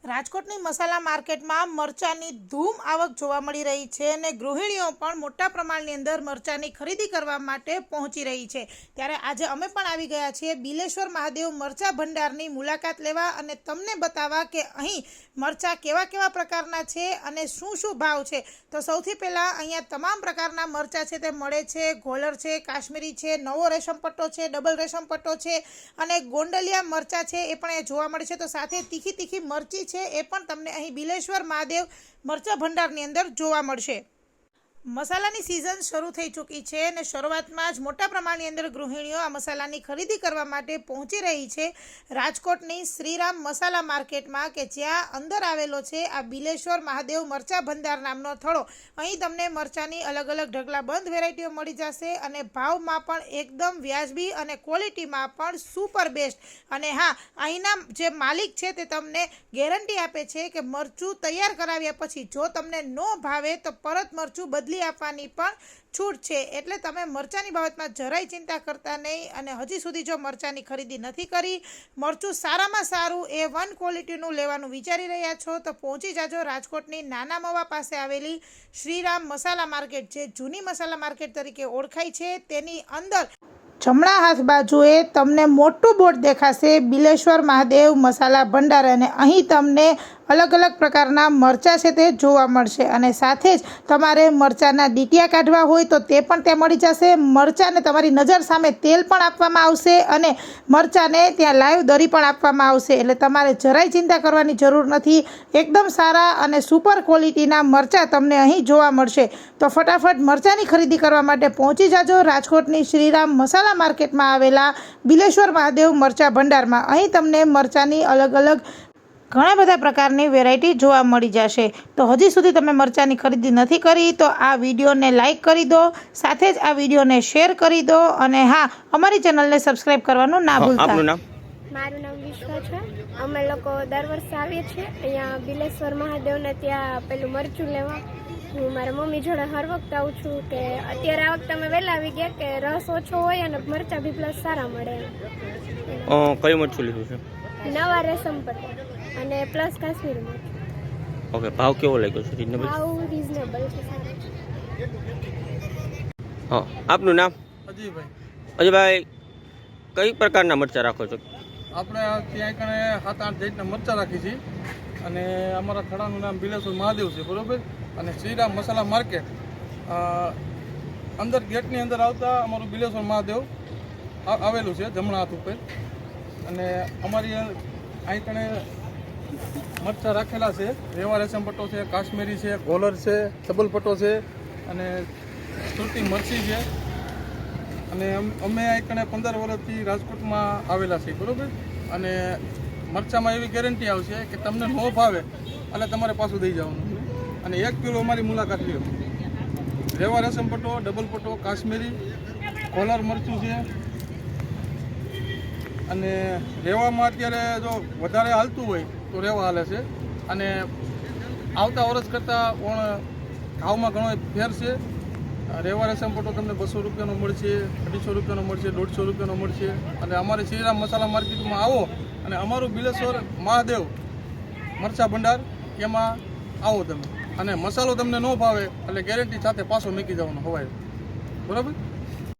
રાજકોટની મસાલા માર્કેટમાં મરચાની ધૂમ આવક જોવા મળી રહી છે અને ગૃહિણીઓ પણ મોટા પ્રમાણની અંદર મરચાની ખરીદી કરવા માટે પહોંચી રહી છે। ત્યારે આજે અમે પણ આવી ગયા છીએ બિલેશ્વર મહાદેવ મરચા ભંડારની મુલાકાત લેવા અને તમને બતાવવા કે અહીં મરચા કેવા કેવા પ્રકારના છે અને શું શું ભાવ છે। તો સૌથી પહેલાં અહીંયા તમામ પ્રકારના મરચા છે તે મળે છે। ગોલર છે, કાશ્મીરી છે, નવો રેશમ પટ્ટો છે, ડબલ રેશમ પટ્ટો છે અને ગોંડલિયા મરચા છે એ પણ અહીંયા જોવા મળે છે। તો સાથે તીખી તીખી મરચી એ પણ તમને અહીં બિલેશ્વર મહાદેવ મરચા ભંડારની અંદર જોવા મળશે। મસાલાની સિઝન શરૂ થઈ ચૂકી છે અને શરૂઆતમાં જ મોટા પ્રમાણની અંદર ગૃહિણીઓ આ મસાલાની ખરીદી કરવા માટે પહોંચી રહી છે રાજકોટની શ્રીરામ મસાલા માર્કેટમાં, કે જ્યાં અંદર આવેલો છે આ બિલેશ્વર મહાદેવ મરચા ભંડાર નામનો થળો। અહીં તમને મરચાની અલગ અલગ ઢગલાબંધ વેરાયટીઓ મળી જશે અને ભાવમાં પણ એકદમ વ્યાજબી અને ક્વોલિટીમાં પણ સુપર બેસ્ટ। અને હા, અહીંના જે માલિક છે તે તમને ગેરંટી આપે છે કે મરચું તૈયાર કરાવ્યા પછી જો તમને ન ભાવે તો પરત મરચું બદલી આપવાની પણ છૂટ છે। એટલે તમે મરચાની બાબતમાં જરાય ચિંતા કરતા નહીં। અને હજી સુધી જો મરચાની ખરીદી નથી કરી, મરચું સારામાં સારું A1 ક્વોલિટીનું લેવાનું વિચારી રહ્યા છો તો પહોંચી જાજો રાજકોટની નાના મવા પાસે આવેલી શ્રીરામ મસાલા માર્કેટ, જે જૂની મસાલા માર્કેટ તરીકે ઓળખાય છે। તેની અંદર જમણા હાથ બાજુએ તમને મોટું બોર્ડ દેખાશે બિલેશ્વર મહાદેવ મસાલા ભંડાર, અને અહીં તમને અલગ અલગ પ્રકારના મરચાં છે તે જોવા મળશે। અને સાથે જ તમારે મરચાંના ડીટીયા કાઢવા હોય તો તે પણ ત્યાં મળી જશે। મરચાંને તમારી નજર સામે તેલ પણ આપવામાં આવશે અને મરચાંને ત્યાં લાઈવ દરી પણ આપવામાં આવશે। એટલે તમારે જરાય ચિંતા કરવાની જરૂર નથી। એકદમ સારા અને સુપર ક્વોલિટીના મરચાં તમને અહીં જોવા મળશે। તો ફટાફટ મરચાંની ખરીદી કરવા માટે પહોંચી જાજો રાજકોટની શ્રીરામ મસાલા માર્કેટમાં આવેલા બિલેશ્વર મહાદેવ મરચા ભંડારમાં। અહીં તમને મરચાંની અલગ અલગ ઘણા બધા પ્રકારની વેરાયટી જોવા મળી જશે। તો હજી સુધી તમે મરચાંની ખરીદી નથી કરી તો આ વિડીયોને લાઇક કરી દો, સાથે જ આ વિડીયોને શેર કરી દો અને હા, અમારી ચેનલને સબસ્ક્રાઇબ કરવાનું ના ભૂલતા। આપનું નામ? મારું નામ વિશ્વા છે। અમે લોકો દર વર્ષે આવીએ છીએ અહીંયા બિલેશ્વર મહાદેવને ત્યાં પેલું મરચું લેવા। હું મારા મમ્મી જોડે હર વખત આવું છું કે અત્યારે આ વખતે અમે વહેલા આવી ગયા કે રસ ઓછો હોય અને મરચાં બી પ્લસ સારા મળે। કયું મરચું લીધું છે? નવા રેશમ પટ્ટા અને પ્લસ કાશ્મીરી મરચું। ઓકે, ભાવ કેવો લાગ્યો છે? રીઝનેબલ? ભાવ રીઝનેબલ છે, સારું છે। હા, આપનું નામ? અજયભાઈ। અજયભાઈ, કઈ પ્રકારના મરચાં રાખો છો? આપણે ત્યાં કણે 7-8 જાતના મરચાં રાખી છીએ અને અમારા થડાનું નામ બિલેશ્વર મહાદેવ છે, બરોબર। અને શ્રીરામ મસાલા માર્કેટ અંદર ગેટની અંદર આવતા અમારું બિલેશ્વર મહાદેવ આવેલું છે જમણા હાથ ઉપર। અને અમારી અહીં કણે મરચાં રાખેલા છે, રેવા રેશમ પટ્ટો છે, કાશ્મીરી છે, ગોલર છે, ડબલ પટ્ટો છે અને સુરતી મરચી છે। અને અમે અહીં કણે 15 વર્ષથી રાજકોટમાં આવેલા છીએ, બરાબર। અને મરચાંમાં એવી ગેરંટી આવશે કે તમને ન ભાવે એટલે તમારે પાછું દઈ જવાનું છે। અને 1 કિલો અમારી મુલાકાત લ્યો। રેવા રેશમ પટ્ટો, ડબલ પટ્ટો, કાશ્મીરી, કોલર મરચું છે। અને રેવામાં અત્યારે જો વધારે હાલતું હોય તો રેવા હાલે છે। અને આવતા વર્ષ કરતાં પણ ભાવમાં ઘણો ફેર છે। રેવા રેશમ પટ્ટો તમને 200 રૂપિયાનો મળશે, 250 રૂપિયાનો મળશે, 150 રૂપિયાનો મળશે। અને અમારી શ્રીરામ મસાલા માર્કેટમાં આવો અને અમારું બિલેશ્વર મહાદેવ મરચા ભંડાર એમાં આવો તમે, અને મસાલો તમને ન ભાવે એટલે ગેરંટી સાથે પાછો મૂકી જવાનો હોય, બરાબર।